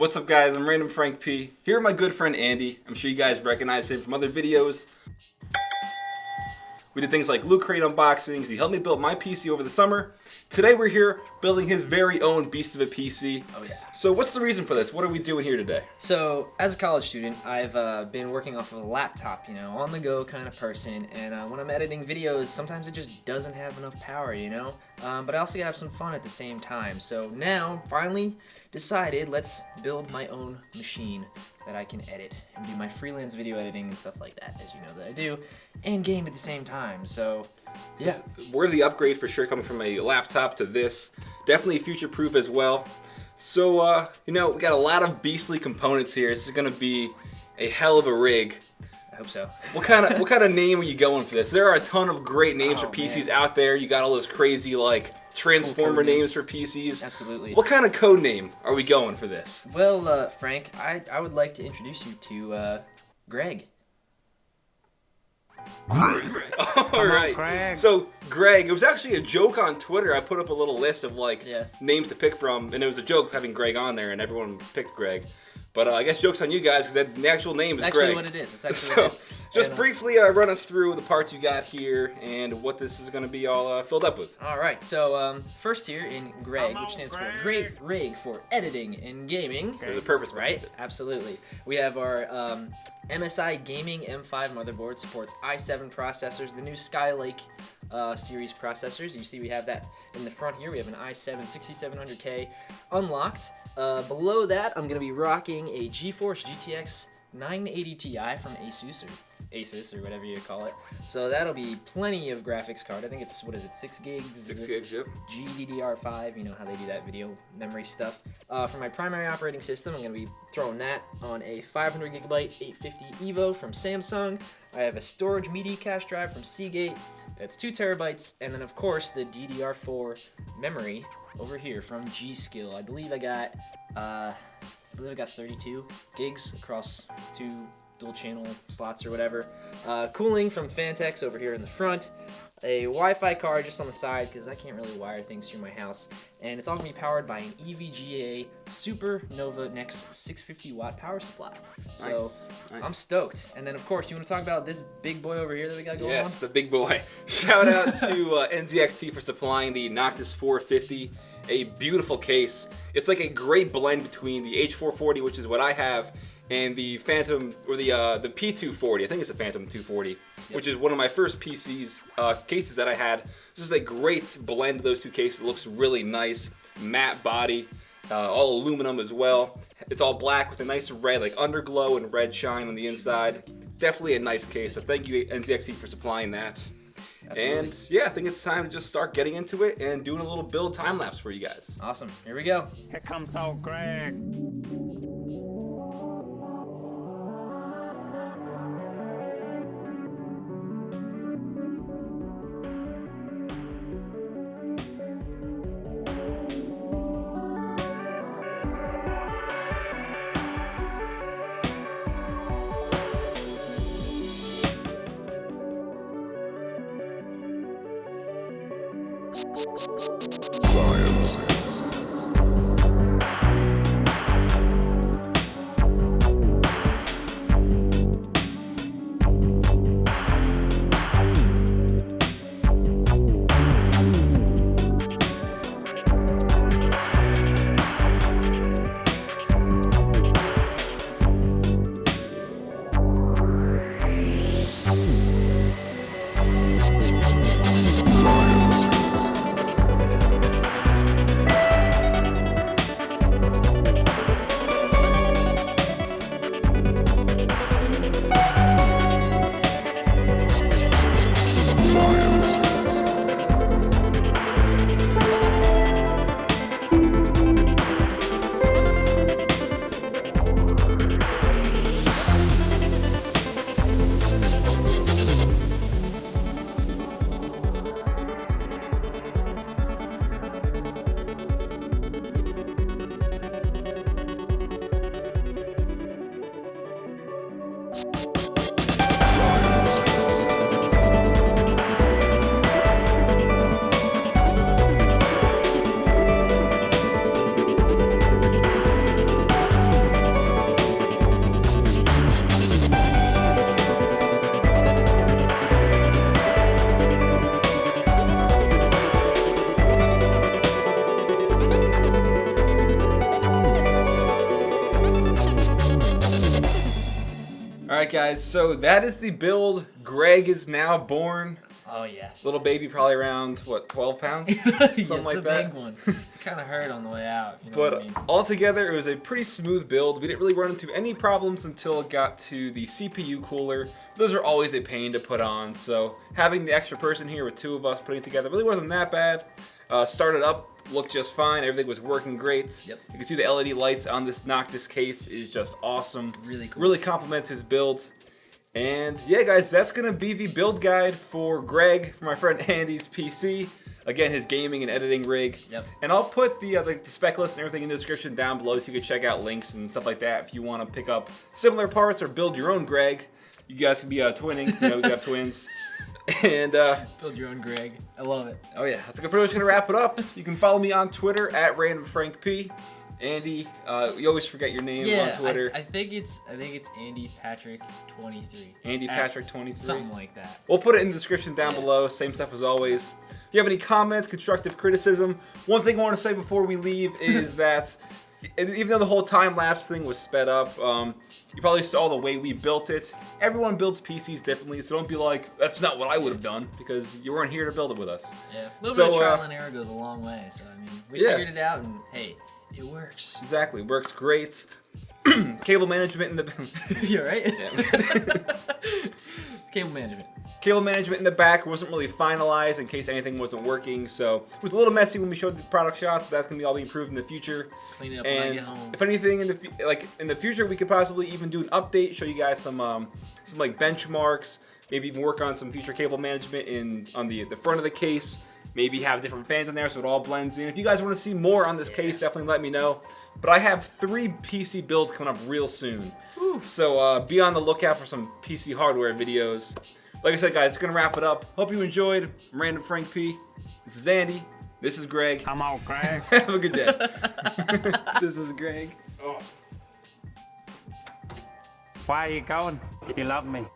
What's up, guys? I'm Random Frank P. Here with my good friend Andy. I'm sure you guys recognize him from other videos. We did things like Loot Crate unboxings. He helped me build my PC over the summer. Today we're here building his very own beast of a PC. Oh yeah. So what's the reason for this? What are we doing here today? So as a college student, I've been working off of a laptop, on the go kind of person. And when I'm editing videos, sometimes it just doesn't have enough power, But I also gotta have some fun at the same time. So now, finally decided, let's build my own machine that I can edit and do my freelance video editing and stuff like that, as you know that I do, and game at the same time. So yeah, we're the upgrade for sure, coming from a laptop to this. Definitely future-proof as well. So we got a lot of beastly components here. This is gonna be a hell of a rig. I hope so. What kind of name are you going for this? There are a ton of great names for PCs out there. You got all those crazy Transformer names for PCs. Absolutely. What kind of code name are we going for this? Well, Frank, I would like to introduce you to Greg. Greg. All right. Greg. So Greg, it was actually a joke on Twitter. I put up a little list of names to pick from, and it was a joke having Greg on there, and everyone picked Greg. But I guess joke's on you guys, because the actual name is Greg. It's actually what it is. It's actually what it is. Just briefly run us through the parts you got here and what this is going to be all filled up with. All right. So first here in Greg, which stands for Great Rig for Editing and Gaming. There's a purpose, right? Absolutely. We have our MSI Gaming M5 motherboard. Supports i7 processors, the new Skylake series processors. You see we have that in the front here. We have an i7 6700K unlocked. Below that, I'm going to be rocking a GeForce GTX 980 Ti from Asus or whatever you call it. So that'll be plenty of graphics card. I think it's, 6 gigs? 6 gigs, yep. GDDR5, you know how they do that video memory stuff. For my primary operating system, I'm going to be throwing that on a 500 gigabyte 850 EVO from Samsung. I have a storage media cache drive from Seagate. That's 2 terabytes, and then of course the DDR4 memory over here from G-Skill. I believe I got 32 gigs across 2 dual channel slots or whatever. Cooling from Fantex over here in the front. A Wi-Fi card just on the side because I can't really wire things through my house. And it's all going to be powered by an EVGA Supernova Next 650 watt power supply. So nice. I'm stoked. And then of course, you want to talk about this big boy over here that we got going on? Yes, the big boy. Shout out to NZXT for supplying the Noctis 450. A beautiful case. It's like a great blend between the H440, which is what I have, and the Phantom, or the P240. I think it's the Phantom 240, which is one of my first cases that I had. This is a great blend of those two cases. It looks really nice, matte body, all aluminum as well. It's all black with a nice red, underglow and red shine on the inside. Definitely a nice case. So thank you NZXT for supplying that. Absolutely. And yeah, I think it's time to just start getting into it and doing a little build time lapse for you guys. Awesome. Here we go. Here comes old Greg. Alright guys, so that is the build. Greg is now born. Oh yeah. Little baby, probably around, what, 12 pounds? Something like a that. big one. Kind of hurt on the way out. You know But what I mean? altogether, it was a pretty smooth build. We didn't really run into any problems until it got to the CPU cooler. Those are always a pain to put on, so having the extra person here with 2 of us putting it together really wasn't that bad. Started up, looked just fine. Everything was working great. Yep. You can see the LED lights on this Noctis case is just awesome. Really cool. Really complements his build. And yeah, guys, that's going to be the build guide for Greg, for my friend Andy's PC. Again, his gaming and editing rig. Yep. And I'll put the spec list and everything in the description down below so you can check out links and stuff like that if you want to pick up similar parts or build your own Greg. You guys can be twinning. You know, we have twins. And build your own Greg. I love it. oh yeah, that's pretty much going to wrap it up. You can follow me on Twitter at randomfrankp. Andy, you always forget your name on Twitter. I think it's Andy Patrick 23. Andy Patrick 23. Something like that. We'll put it in the description down below. Same stuff as always. If you have any comments, constructive criticism, one thing I want to say before we leave is that even though the whole time-lapse thing was sped up, you probably saw the way we built it. Everyone builds PCs differently, so don't be like, that's not what I would have done, because you weren't here to build it with us. Yeah, a little bit of trial and error goes a long way. So, I mean, we figured it out, and hey, it works. Exactly, works great. Cable management in the... You're right. Yeah. Cable management. Cable management in the back wasn't really finalized in case anything wasn't working, so it was a little messy when we showed the product shots, but that's going to be all be improved in the future. Clean it up when I get home. If anything, in the future, we could possibly even do an update, show you guys some like benchmarks, maybe even work on some future cable management on the front of the case. Maybe have different fans in there so it all blends in. If you guys want to see more on this case, definitely let me know. But I have 3 PC builds coming up real soon. Whew. So be on the lookout for some PC hardware videos. Like I said, guys, it's going to wrap it up. Hope you enjoyed. I'm Random Frank P. This is Andy. This is Greg. I'm all Greg. Have a good day. This is Greg. Oh. Why are you going? You love me.